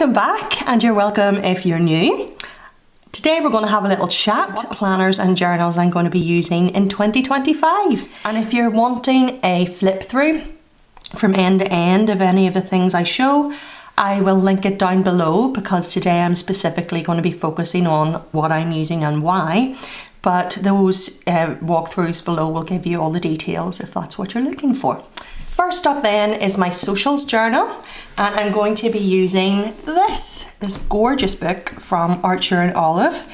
Welcome back, and you're welcome if you're new. Today we're going to have a little chat, what planners and journals I'm going to be using in 2025. And if you're wanting a flip through from end to end of any of the things I show, I will link it down below, because today I'm specifically going to be focusing on what I'm using and why. But those walkthroughs below will give you all the details if that's what you're looking for. First up then is my socials journal, and I'm going to be using this gorgeous book from Archer and Olive.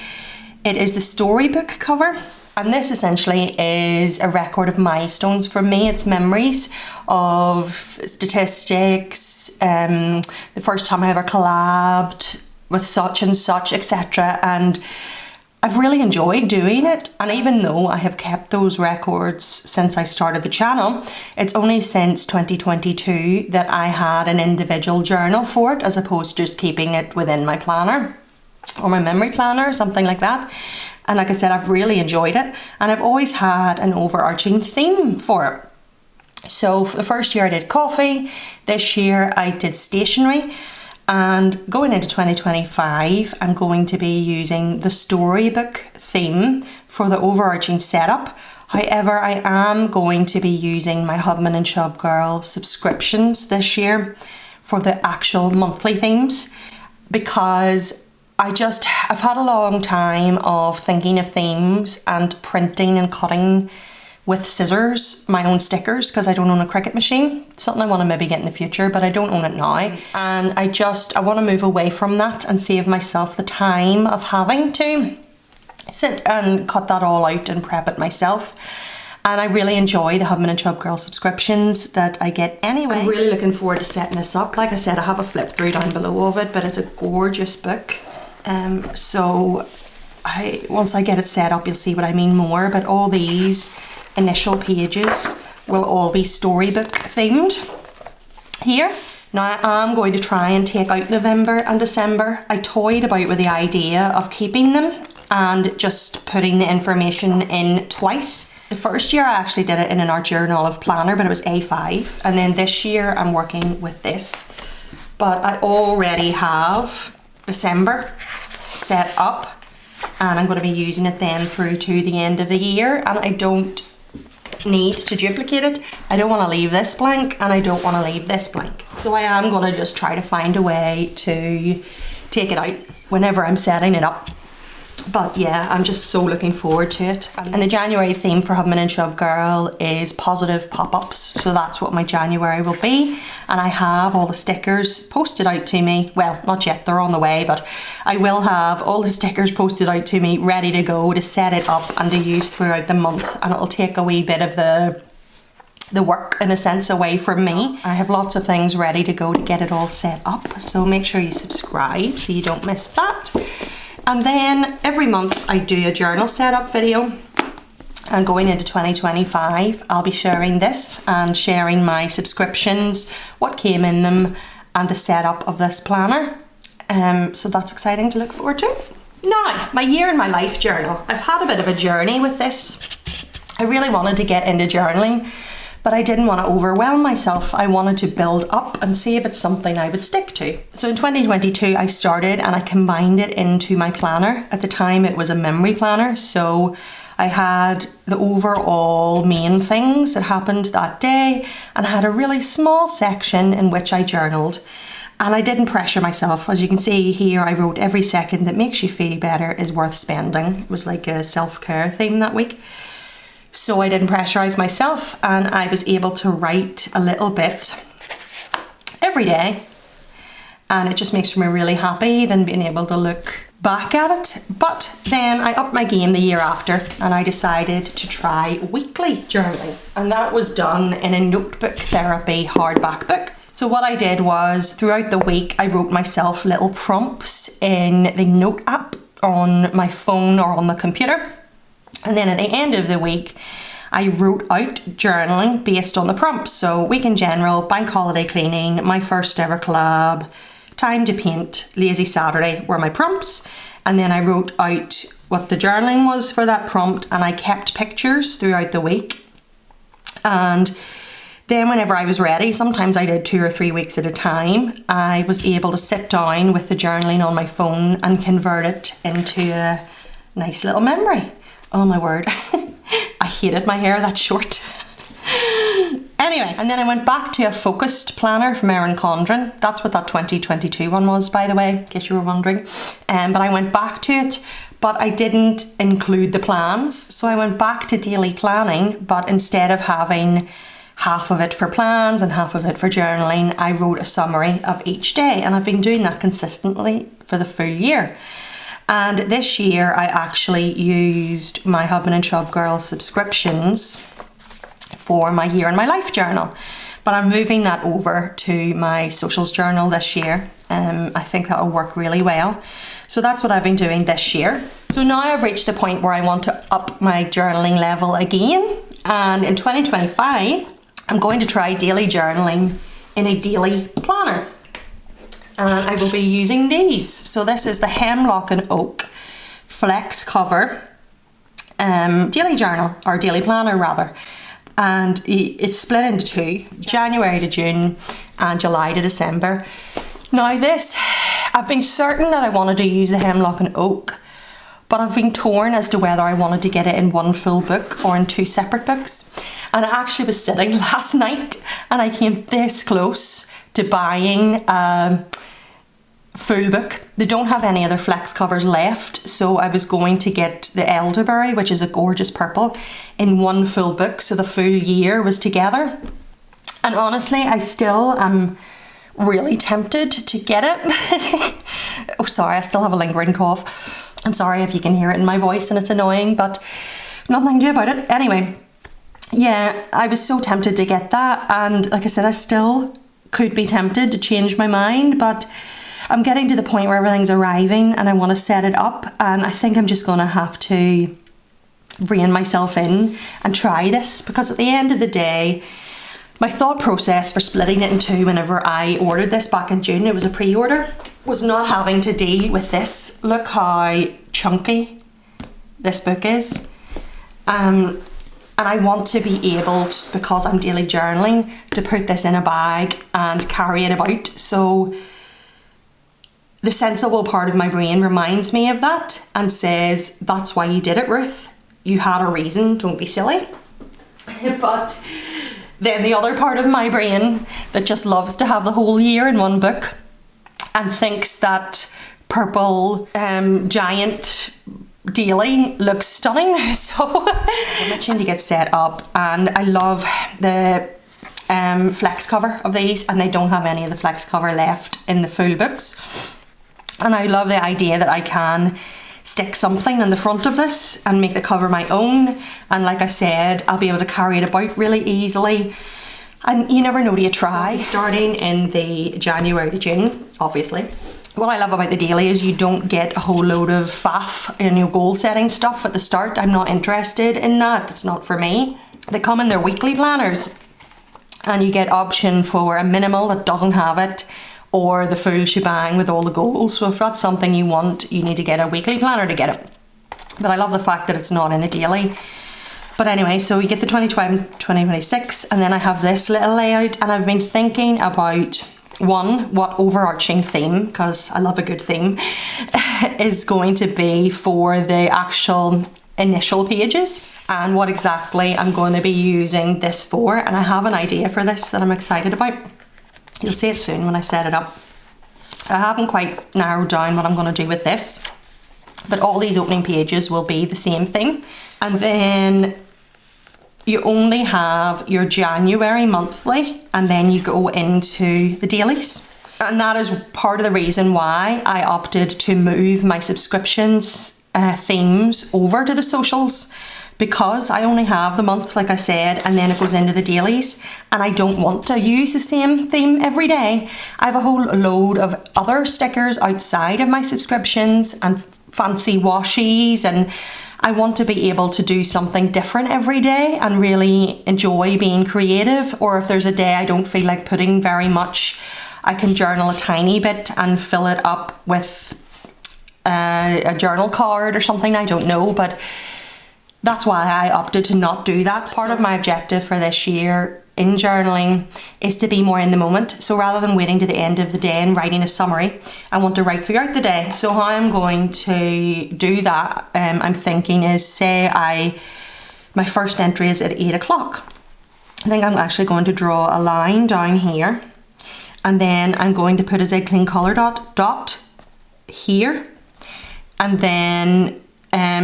It is the storybook cover, and this essentially is a record of milestones for me. It's memories of statistics, the first time I ever collabed with such and such, etc. And I've really enjoyed doing it, and even though I have kept those records since I started the channel, it's only since 2022 that I had an individual journal for it, as opposed to just keeping it within my planner or my memory planner or something like that. And like I said, I've really enjoyed it, and I've always had an overarching theme for it. So for the first year I did coffee, this year I did stationery. And going into 2025, I'm going to be using the storybook theme for the overarching setup. However, I am going to be using my Hubman and Chubgirl subscriptions this year for the actual monthly themes, because I've had a long time of thinking of themes and printing and cutting with scissors my own stickers, because I don't own a Cricut machine. It's something I want to maybe get in the future, but I don't own it now. And I want to move away from that and save myself the time of having to sit and cut that all out and prep it myself. And I really enjoy the Hubman and Chubgirl subscriptions that I get anyway. I'm really looking forward to setting this up. Like I said, I have a flip through down below of it, but it's a gorgeous book. So once I get it set up, you'll see what I mean more. But all these initial pages will all be storybook themed here. Now I am going to try and take out November and December. I toyed about with the idea of keeping them and just putting the information in twice. The first year I actually did it in an Archer and Olive planner, but it was A5, and then this year I'm working with this. But I already have December set up, and I'm going to be using it then through to the end of the year, and I don't need to duplicate it. I don't want to leave this blank, and I don't want to leave this blank. So I am going to just try to find a way to take it out whenever I'm setting it up. But yeah, I'm just so looking forward to it. And the January theme for Hubman and Chubgirl is positive pop-ups. So that's what my January will be. And I have all the stickers posted out to me. Well, not yet, they're on the way, but I will have all the stickers posted out to me, ready to go to set it up and to use throughout the month. And it'll take a wee bit of the work, in a sense, away from me. I have lots of things ready to go to get it all set up. So make sure you subscribe so you don't miss that. And then every month I do a journal setup video, and going into 2025 I'll be sharing this and sharing my subscriptions, what came in them, and the setup of this planner. So that's exciting to look forward to. Now, my year in my life journal. I've had a bit of a journey with this. I really wanted to get into journaling, but I didn't want to overwhelm myself. I wanted to build up and see if it's something I would stick to. So in 2022, I started and I combined it into my planner. At the time, it was a memory planner. So I had the overall main things that happened that day, and I had a really small section in which I journaled. And I didn't pressure myself. As you can see here, I wrote every second that makes you feel better is worth spending. It was like a self-care theme that week. So I didn't pressurize myself, and I was able to write a little bit every day, and it just makes me really happy than being able to look back at it. But then I upped my game the year after, and I decided to try weekly journaling, and that was done in a notebook therapy hardback book. So what I did was, throughout the week, I wrote myself little prompts in the note app on my phone or on the computer. And then at the end of the week, I wrote out journaling based on the prompts. So week in general, bank holiday cleaning, my first ever collab, time to paint, lazy Saturday were my prompts. And then I wrote out what the journaling was for that prompt, and I kept pictures throughout the week. And Then whenever I was ready, sometimes I did 2 or 3 weeks at a time, I was able to sit down with the journaling on my phone and convert it into a nice little memory. Oh my word, I hated my hair that short. Anyway, and then I went back to a focused planner from Erin Condren. That's what that 2022 one was, by the way, in case you were wondering. But I went back to it, but I didn't include the plans. So I went back to daily planning, but instead of having half of it for plans and half of it for journaling, I wrote a summary of each day, and I've been doing that consistently for the full year. And this year I actually used my Hubman and Chubgirl subscriptions for my year in my life journal, but I'm moving that over to my socials journal this year. I think that'll work really well. So that's what I've been doing this year. So now I've reached the point where I want to up my journaling level again, and in 2025 I'm going to try daily journaling in a daily planner, and I will be using these. So this is the Hemlock and Oak Flex Cover daily journal, or daily planner rather, and it's split into 2, January to June and July to December. Now this, I've been certain that I wanted to use the Hemlock and Oak, but I've been torn as to whether I wanted to get it in one full book or in 2 separate books. And I actually was sitting last night and I came this close to buying a full book. They don't have any other flex covers left, so I was going to get the Elderberry, which is a gorgeous purple, in one full book, so the full year was together. And honestly, I still am really tempted to get it. Oh sorry, I still have a lingering cough. I'm sorry if you can hear it in my voice and it's annoying, but nothing to do about it. Anyway, yeah, I was so tempted to get that, and like I said, I still could be tempted to change my mind, but I'm getting to the point where everything's arriving and I want to set it up, and I think I'm just going to have to rein myself in and try this, because at the end of the day, my thought process for splitting it in 2 whenever I ordered this back in June, it was a pre-order, was not having to deal with this. Look how chunky this book is. And I want to be able, just because I'm daily journaling, to put this in a bag and carry it about. So the sensible part of my brain reminds me of that and says, that's why you did it, Ruth. You had a reason, don't be silly. But then the other part of my brain that just loves to have the whole year in one book and thinks that purple giant daily looks stunning. So I'm itching to get set up, and I love the flex cover of these, and they don't have any of the flex cover left in the full books. And I love the idea that I can stick something in the front of this and make the cover my own, and like I said, I'll be able to carry it about really easily, and you never know till you try. So starting in the January to June, obviously. What I love about the daily is you don't get a whole load of faff in your goal setting stuff at the start. I'm not interested in that, it's not for me. They come in their weekly planners and you get option for a minimal that doesn't have it, or the full shebang with all the goals. So if that's something you want, you need to get a weekly planner to get it. But I love the fact that it's not in the daily. But anyway, so we get the 2026, and then I have this little layout, and I've been thinking about what overarching theme, because I love a good theme, is going to be for the actual initial pages, and what exactly I'm going to be using this for. And I have an idea for this that I'm excited about. You'll see it soon when I set it up. I haven't quite narrowed down what I'm going to do with this, but all these opening pages will be the same thing. And then you only have your January monthly, and then you go into the dailies. And that is part of the reason why I opted to move my subscriptions themes over to the socials, because I only have the month, like I said, and then it goes into the dailies, and I don't want to use the same theme every day. I have a whole load of other stickers outside of my subscriptions and fancy washies, and I want to be able to do something different every day and really enjoy being creative. Or if there's a day I don't feel like putting very much, I can journal a tiny bit and fill it up with a journal card or something, I don't know, but that's why I opted to not do that. Part of my objective for this year in journaling is to be more in the moment. So rather than waiting to the end of the day and writing a summary, I want to write throughout the day. So how I'm going to do that, I'm thinking is, say my first entry is at 8 o'clock. I think I'm actually going to draw a line down here, and then I'm going to put a Z Clean Colour dot here, and then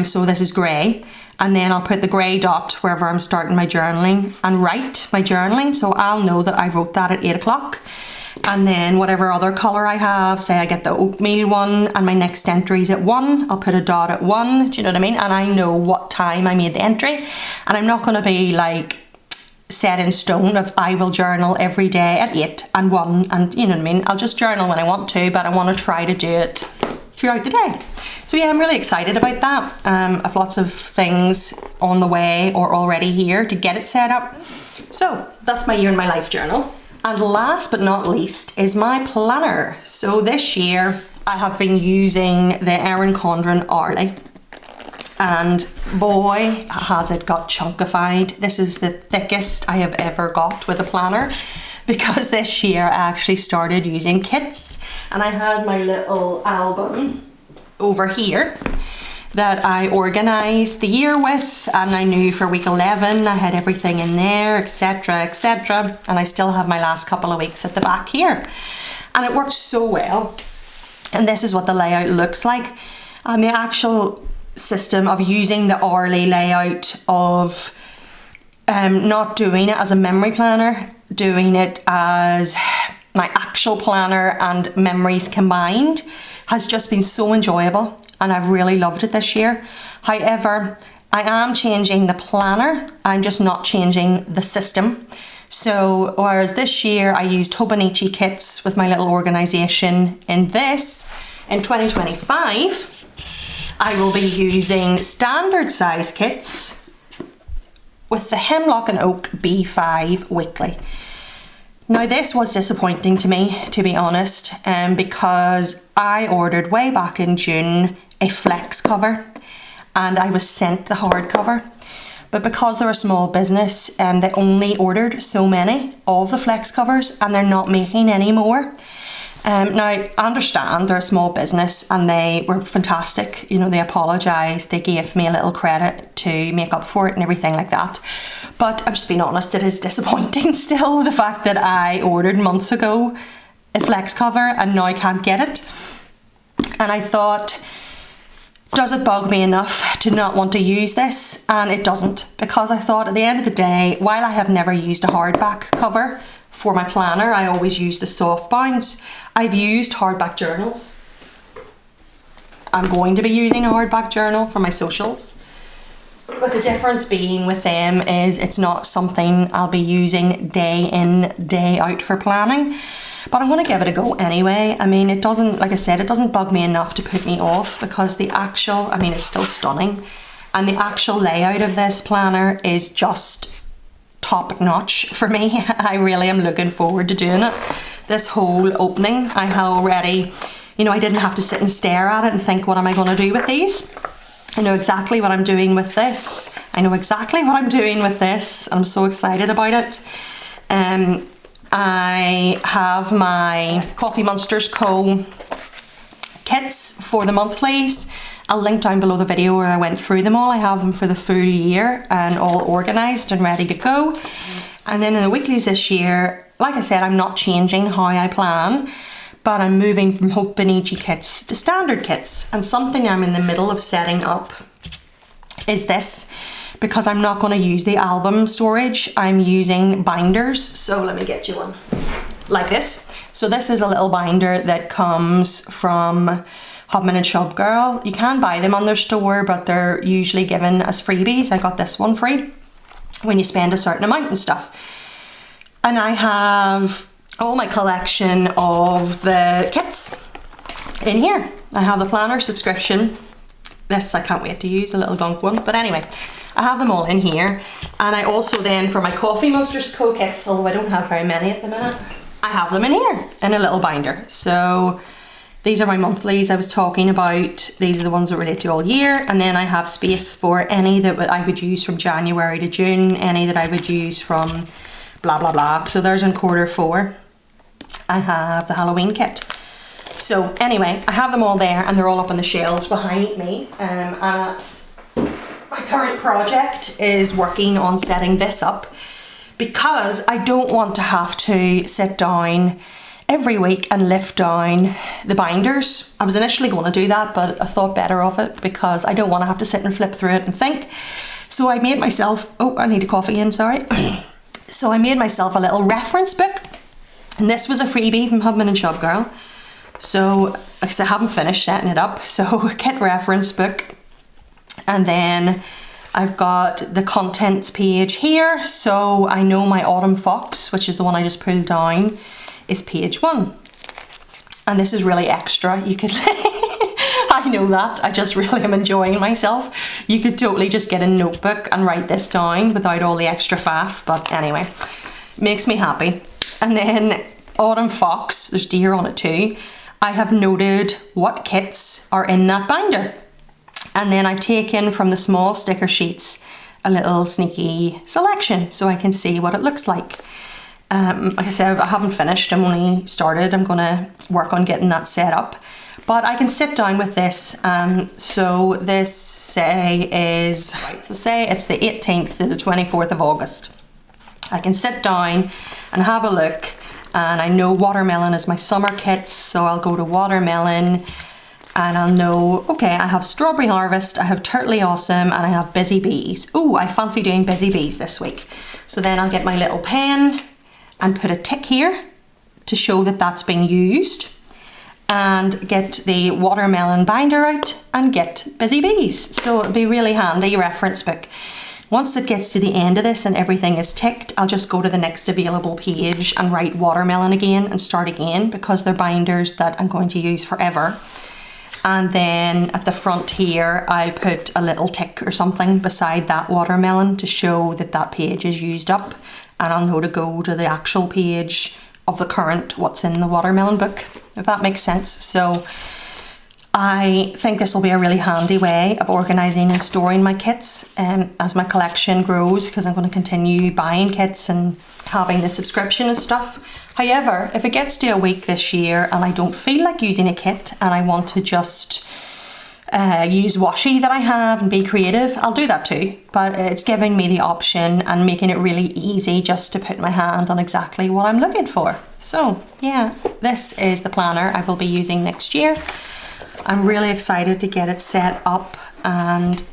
so this is grey, and then I'll put the grey dot wherever I'm starting my journaling and write my journaling, so I'll know that I wrote that at 8 o'clock. And then whatever other colour I have, say I get the oatmeal one and my next entry is at 1, I'll put a dot at 1, do you know what I mean? And I know what time I made the entry, and I'm not going to be like set in stone of I will journal every day at 8 and 1, and you know what I mean? I'll just journal when I want to, but I want to try to do it throughout the day. So yeah, I'm really excited about that. I've lots of things on the way or already here to get it set up. So that's my year in my life journal. And last but not least is my planner. So this year I have been using the Erin Condren Hourly, and boy has it got chunkified. This is the thickest I have ever got with a planner, because this year I actually started using kits, and I had my little album over here that I organised the year with, and I knew for week 11 I had everything in there, etc, etc, and I still have my last couple of weeks at the back here, and it worked so well. And this is what the layout looks like, and the actual system of using the hourly layout of not doing it as a memory planner, doing it as my actual planner and memories combined, has just been so enjoyable, and I've really loved it this year. However, I am changing the planner, I'm just not changing the system. So whereas this year I used Hubman kits with my little organisation, in 2025 I will be using standard size kits with the Hemlock and Oak B5 weekly. Now this was disappointing to me, to be honest, because I ordered way back in June a flex cover, and I was sent the hard cover. But because they're a small business, they only ordered so many of the flex covers, and they're not making any more. Now, I understand they're a small business and they were fantastic. You know, they apologised, they gave me a little credit to make up for it and everything like that. But I'm just being honest, it is disappointing still, the fact that I ordered months ago a flex cover and now I can't get it. And I thought, does it bug me enough to not want to use this? And it doesn't, because I thought at the end of the day, while I have never used a hardback cover for my planner, I always use the soft bounds. I've used hardback journals. I'm going to be using a hardback journal for my socials. But the difference being with them is it's not something I'll be using day in, day out for planning. But I'm going to give it a go anyway. I mean, it doesn't, like I said, it doesn't bug me enough to put me off, because the actual, I mean, it's still stunning. And the actual layout of this planner is just top notch for me. I really am looking forward to doing it. This whole opening, I had already, you know, I didn't have to sit and stare at it and think, what am I going to do with these? I know exactly what I'm doing with this. I know exactly what I'm doing with this. I'm so excited about it. I have my Coffee Monsterz Co. kits for the monthlies. I'll link down below the video where I went through them all. I have them for the full year and all organised and ready to go. And then in the weeklies this year, like I said, I'm not changing how I plan, but I'm moving from Hubman kits to standard kits. And something I'm in the middle of setting up is this, because I'm not going to use the album storage, I'm using binders. So let me get you one like this. So this is a little binder that comes from Hubman and Chubgirl. You can buy them on their store, but they're usually given as freebies. I got this one free when you spend a certain amount and stuff. And I have all my collection of the kits in here. I have the planner subscription. This I can't wait to use, a little gunk one. But anyway, I have them all in here. And I also then, for my Coffee Monsterz Co kits, although I don't have very many at the minute, I have them in here in a little binder. So these are my monthlies I was talking about. These are the ones that relate to all year. And then I have space for any that I would use from January to June, any that I would use from blah, blah, blah. So there's in quarter 4. I have the Halloween kit. So anyway, I have them all there and they're all up on the shelves behind me. And that's my current project, is working on setting this up, because I don't want to have to sit down every week and lift down the binders. I was initially going to do that, but I thought better of it because I don't want to have to sit and flip through it and think. So I made myself, oh, I need a coffee in, sorry. So I made myself a little reference book, and this was a freebie from Hubman and Chubgirl. So, because I haven't finished setting it up, so kit reference book. And then I've got the contents page here. So I know my Autumn Fox, which is the one I just pulled down, is page 1. And this is really extra. You could, I know that, I just really am enjoying myself. You could totally just get a notebook and write this down without all the extra faff. But anyway, makes me happy. And then Autumn Fox, there's deer on it too. I have noted what kits are in that binder. And then I've taken from the small sticker sheets a little sneaky selection so I can see what it looks like. Like I said, I haven't finished, I'm only started. I'm gonna work on getting that set up. But I can sit down with this. So this is, right, so say it's the 18th to the 24th of August. I can sit down and have a look. And I know watermelon is my summer kits, so I'll go to watermelon and I'll know, okay, I have Strawberry Harvest, I have Turtley Awesome, and I have Busy Bees. Ooh, I fancy doing Busy Bees this week. So then I'll get my little pen and put a tick here to show that that's been used, and get the watermelon binder out and get Busy Bees. So it'll be really handy reference book. Once it gets to the end of this and everything is ticked, I'll just go to the next available page and write watermelon again and start again, because they're binders that I'm going to use forever. And then at the front here, I'll put a little tick or something beside that watermelon to show that that page is used up, and I'll know to go to the actual page of the current what's in the watermelon book, if that makes sense. So I think this will be a really handy way of organising and storing my kits as my collection grows, because I'm going to continue buying kits and having the subscription and stuff. However, if it gets to a week this year and I don't feel like using a kit and I want to just use washi that I have and be creative, I'll do that too. But it's giving me the option and making it really easy just to put my hand on exactly what I'm looking for. So yeah, this is the planner I will be using next year. I'm really excited to get it set up and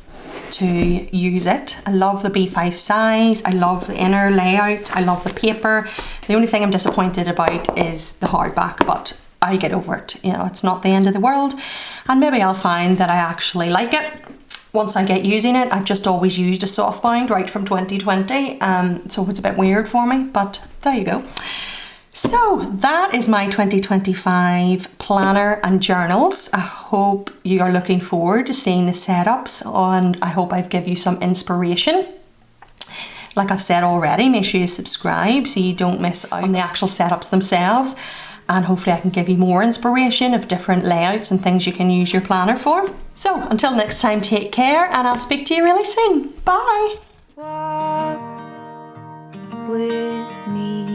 to use it. I love the B5 size, I love the inner layout, I love the paper. The only thing I'm disappointed about is the hardback, but I get over it. You know, it's not the end of the world, and maybe I'll find that I actually like it once I get using it. I've just always used a softbound right from 2020, so it's a bit weird for me, but there you go. So that is my 2025 planner and journals. I hope you are looking forward to seeing the setups, and I hope I've given you some inspiration. Like I've said already, make sure you subscribe so you don't miss out on the actual setups themselves, and hopefully I can give you more inspiration of different layouts and things you can use your planner for. So until next time, take care, and I'll speak to you really soon. Bye. Walk with me.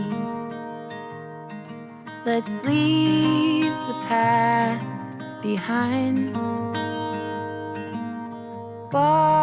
Let's leave the past behind. Walk